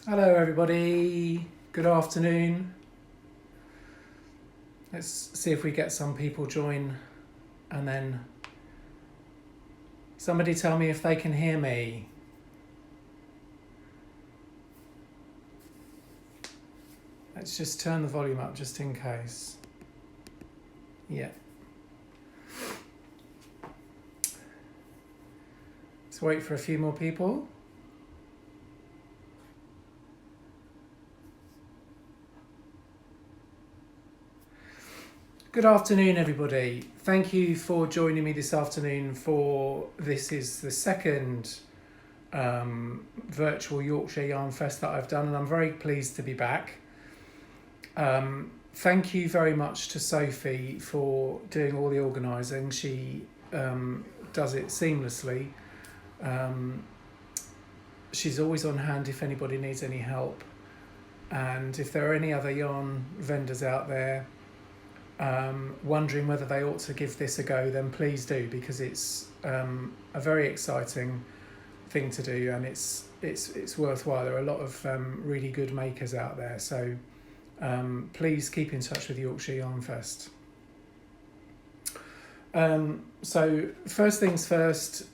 Hello everybody, good afternoon. Let's see if we get some people join and then somebody tell me if they can hear me. Let's just turn the volume up just in case. Yeah. Let's wait for a few more people. Good afternoon everybody. Thank you for joining me this afternoon this is the second virtual Yorkshire Yarnfest that I've done, and I'm very pleased to be back. Thank you very much to Sophie for doing all the organising. She does it seamlessly. She's always on hand if anybody needs any help, and if there are any other yarn vendors out there wondering whether they ought to give this a go, then please do, because it's a very exciting thing to do, and it's worthwhile. There are a lot of really good makers out there, so please keep in touch with Yorkshire Yarnfest. So first things first,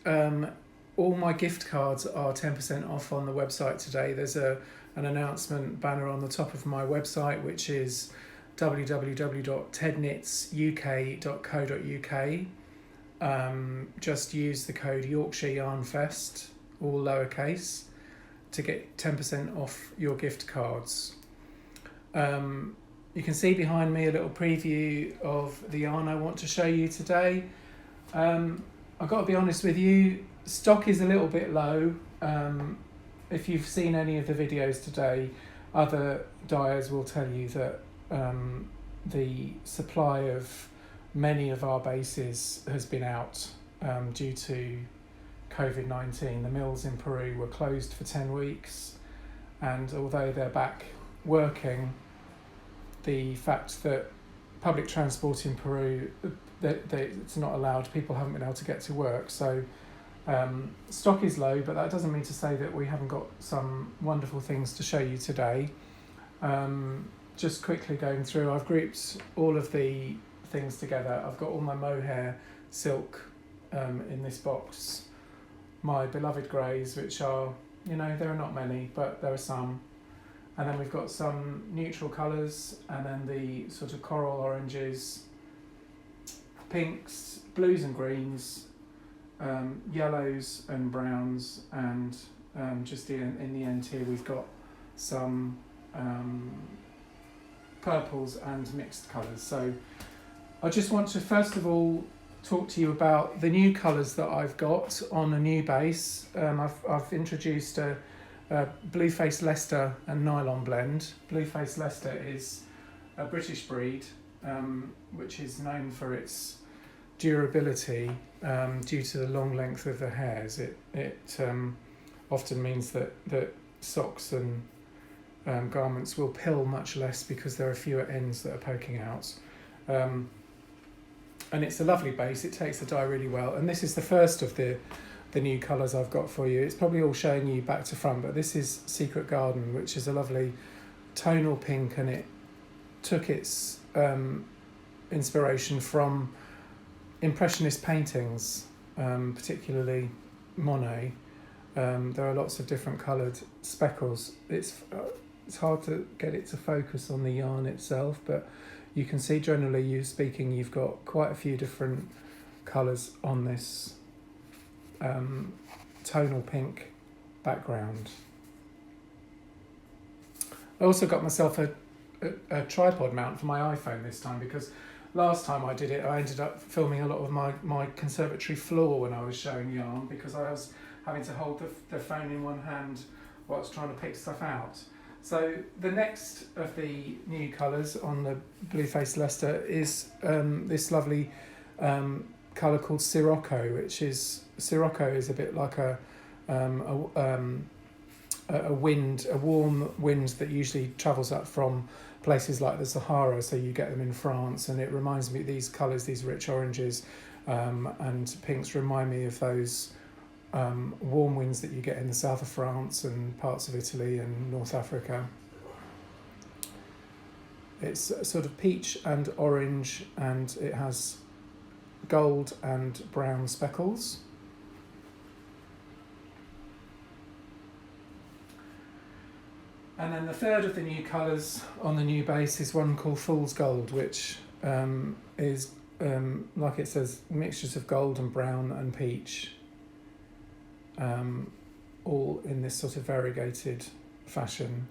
all my gift cards are 10% off on the website today. There's an announcement banner on the top of my website, which is www.TedKnitsUK.co.uk. Just use the code Yorkshire Yarnfest, all lowercase, to get 10% off your gift cards. You can see behind me a little preview of the yarn I want to show you today. I've got to be honest with you, stock is a little bit low. If you've seen any of the videos today, other dyers will tell you that the supply of many of our bases has been out due to COVID-19. The mills in Peru were closed for 10 weeks, and although they're back working, the fact that public transport in Peru, it's not allowed, people haven't been able to get to work. So stock is low, but that doesn't mean to say that we haven't got some wonderful things to show you today. Just quickly going through, I've grouped all of the things together. I've got all my mohair silk in this box, my beloved greys, which are, there are not many, but there are some. And then we've got some neutral colours, and then the sort of coral oranges, pinks, blues and greens, yellows and browns, and just in the end here we've got some purples and mixed colours. So I just want to first of all talk to you about the new colours that I've got on a new base. I've introduced a Blueface Leicester and nylon blend. Blueface Leicester is a British breed which is known for its durability due to the long length of the hairs. It often means that socks and garments will pill much less because there are fewer ends that are poking out. And it's a lovely base. It takes the dye really well. And this is the first of the new colours I've got for you. It's probably all showing you back to front, but this is Secret Garden, which is a lovely tonal pink, and it took its inspiration from Impressionist paintings, particularly Monet. There are lots of different coloured speckles. It's hard to get it to focus on the yarn itself, but you can see generally you've got quite a few different colours on this tonal pink background. I also got myself a tripod mount for my iPhone this time, because last time I did it I ended up filming a lot of my conservatory floor when I was showing yarn, because I was having to hold the phone in one hand whilst trying to pick stuff out. So the next of the new colours on the Blueface Leicester is this lovely colour called Sirocco, which is a bit like a warm wind that usually travels up from places like the Sahara, so you get them in France, and it reminds me, these colours, these rich oranges and pinks remind me of those warm winds that you get in the south of France and parts of Italy and North Africa. It's sort of peach and orange, and it has gold and brown speckles. And then the third of the new colours on the new base is one called Fool's Gold, which is, like it says, mixtures of gold and brown and peach, all in this sort of variegated fashion.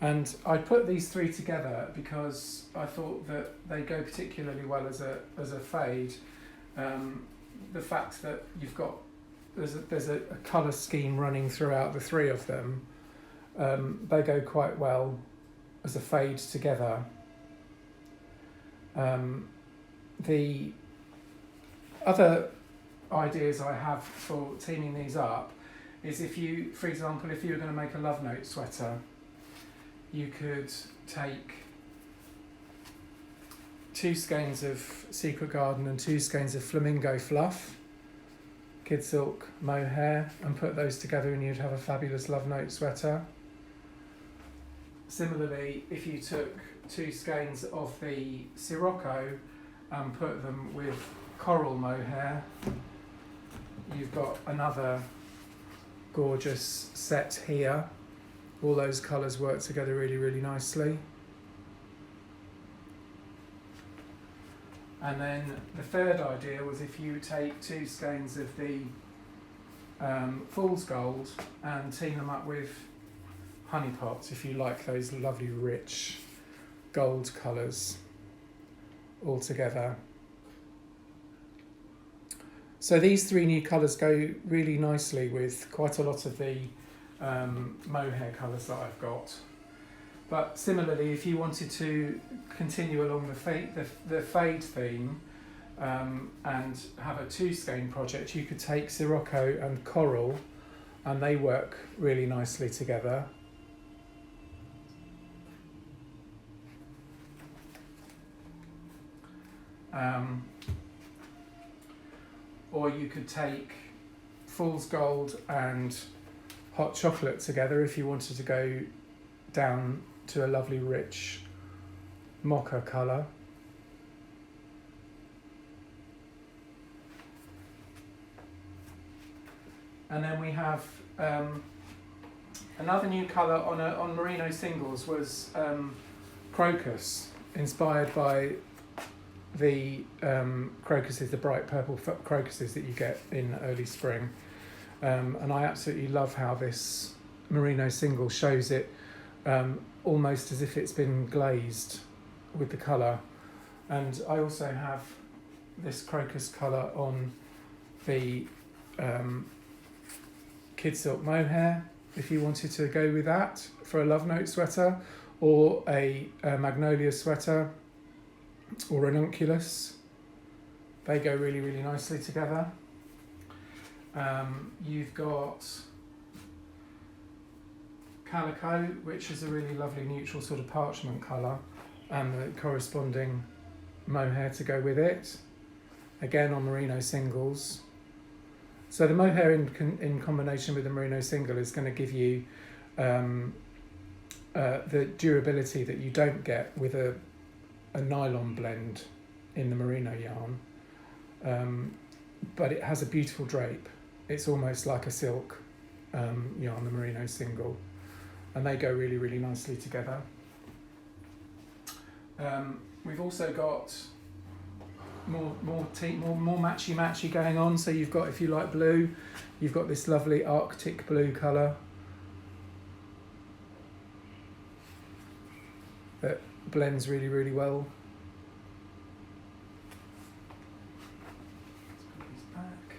And I put these three together because I thought that they go particularly well as a fade. The fact that you've got there's a colour scheme running throughout the three of them, they go quite well as a fade together. The other ideas I have for teaming these up is if you, for example, if you were going to make a love note sweater, you could take 2 skeins of Secret Garden and 2 skeins of flamingo fluff, TedKnitsUK mohair, and put those together and you'd have a fabulous love note sweater. Similarly, if you took 2 skeins of the Sirocco and put them with coral mohair, you've got another gorgeous set here. All those colours work together really, really nicely. And then the third idea was if you take 2 skeins of the Fool's Gold and team them up with honey pots, if you like those lovely rich gold colours all together. So these 3 new colours go really nicely with quite a lot of the mohair colours that I've got. But similarly, if you wanted to continue along the fade theme and have a 2 skein project, you could take Sirocco and coral, and they work really nicely together. Or you could take Fool's Gold and hot chocolate together if you wanted to go down to a lovely rich mocha colour. And then we have another new colour on merino singles was crocus, inspired by the crocuses, the bright purple crocuses that you get in early spring. And I absolutely love how this merino single shows it almost as if it's been glazed with the colour. And I also have this crocus colour on the TedKnitsUK mohair, if you wanted to go with that for a love note sweater, or a magnolia sweater, or ranunculus. They go really, really nicely together. You've got calico, which is a really lovely neutral sort of parchment colour, and the corresponding mohair to go with it, again on merino singles. So the mohair in combination with the merino single is going to give you the durability that you don't get with a nylon blend in the merino yarn, but it has a beautiful drape. It's almost like a silk yarn, the merino single, and they go really, really nicely together. We've also got more matchy going on. So you've got, if you like blue, you've got this lovely Arctic blue colour that blends really, really well. Let's put these back.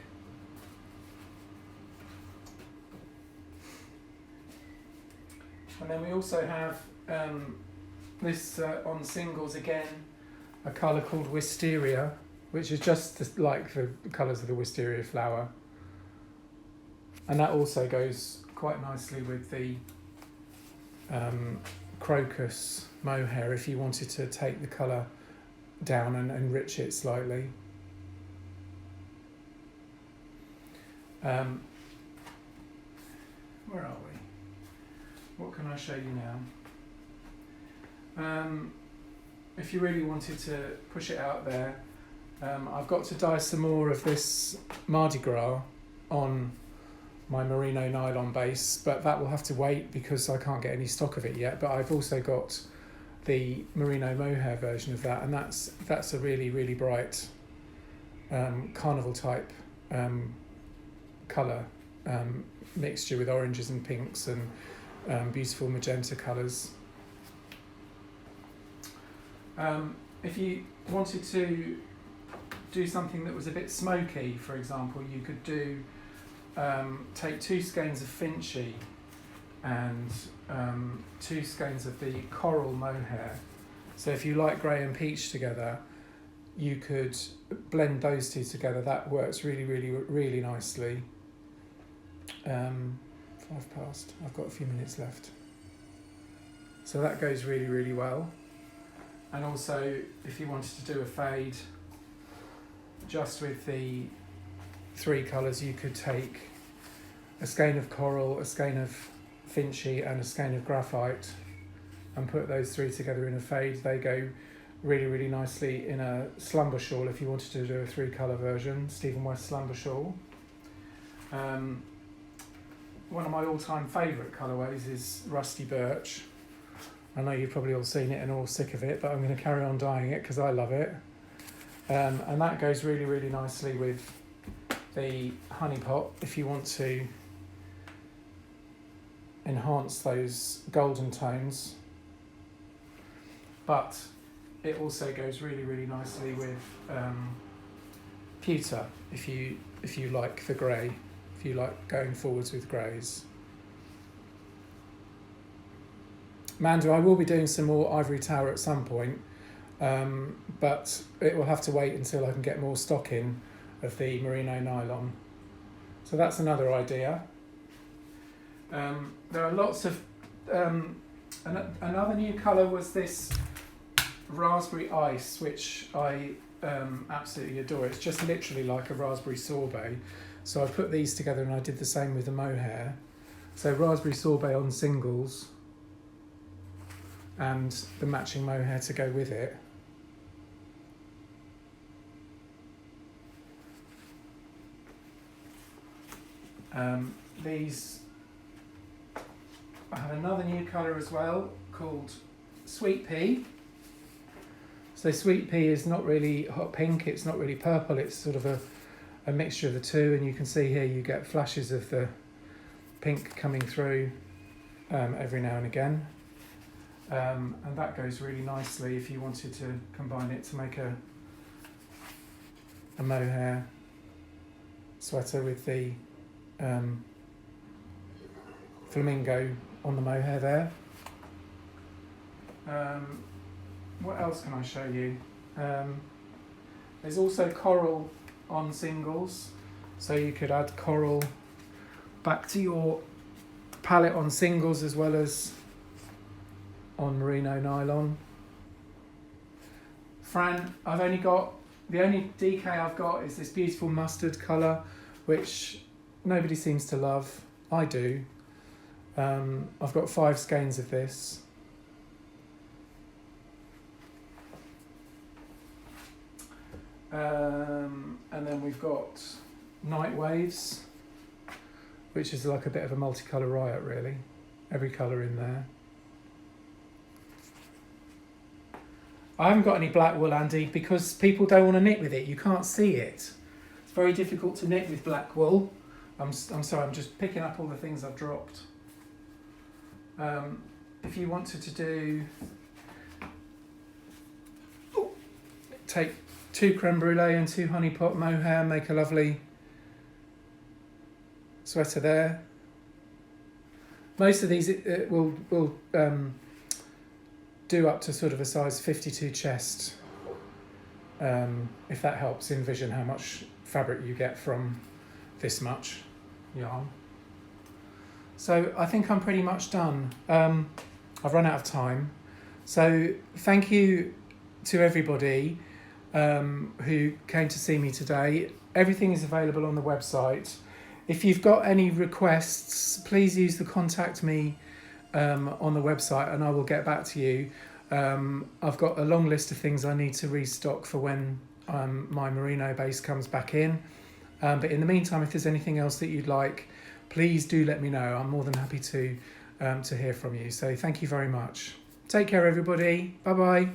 And then we also have this on singles again, a colour called Wisteria, which is just like the colours of the wisteria flower. And that also goes quite nicely with the crocus mohair if you wanted to take the colour down and enrich it slightly. Um, where are we? What can I show you now? If you really wanted to push it out there, I've got to dye some more of this Mardi Gras on my merino nylon base, but that will have to wait because I can't get any stock of it yet. But I've also got the merino mohair version of that, and that's a really, really bright carnival type colour mixture with oranges and pinks and beautiful magenta colours. If you wanted to do something that was a bit smoky, for example, you could do take 2 skeins of Finchy and 2 skeins of the coral mohair. So if you like grey and peach together, you could blend those two together. That works really, really, really nicely. 5 past. I've got a few minutes left. So that goes really, really well. And also, if you wanted to do a fade, just with the 3 colours, you could take a skein of coral, a skein of Finchy and a skein of graphite and put those 3 together in a fade. They go really, really nicely in a slumber shawl if you wanted to do a 3 colour version, Stephen West slumber shawl. One of my all-time favourite colourways is Rusty Birch. I know you've probably all seen it and are all sick of it, but I'm going to carry on dyeing it because I love it. And that goes really, really nicely with the honey pot if you want to enhance those golden tones. But it also goes really, really nicely with pewter if you like the grey, if you like going forwards with greys. Mandu, I will be doing some more ivory tower at some point, but it will have to wait until I can get more stock in of the merino nylon. So that's another idea. There are lots of... another new colour was this raspberry ice, which I absolutely adore. It's just literally like a raspberry sorbet. So I put these together and I did the same with the mohair. So raspberry sorbet on singles and the matching mohair to go with it. These, I have another new colour as well called Sweet Pea. So Sweet Pea is not really hot pink, it's not really purple, it's sort of a mixture of the two, and you can see here you get flashes of the pink coming through every now and again. And that goes really nicely if you wanted to combine it to make a mohair sweater with the flamingo on the mohair there. What else can I show you? There's also coral on singles, so you could add coral back to your palette on singles as well as on merino nylon. Fran, the only DK I've got is this beautiful mustard colour, which nobody seems to love. I do. I've got 5 skeins of this. And then we've got Night Waves, which is like a bit of a multicolour riot really. Every colour in there. I haven't got any black wool, Andy, because people don't want to knit with it. You can't see it. It's very difficult to knit with black wool. I'm sorry, I'm just picking up all the things I've dropped. If you wanted to do... take 2 creme brulee and 2 honey pot mohair, make a lovely sweater there. Most of these will do up to sort of a size 52 chest, if that helps envision how much fabric you get from this much yarn. So I think I'm pretty much done. I've run out of time. So thank you to everybody who came to see me today. Everything is available on the website. If you've got any requests, please use the contact me on the website, and I will get back to you. I've got a long list of things I need to restock for when my merino base comes back in. But in the meantime, if there's anything else that you'd like, please do let me know. I'm more than happy to hear from you. So thank you very much. Take care, everybody. Bye bye.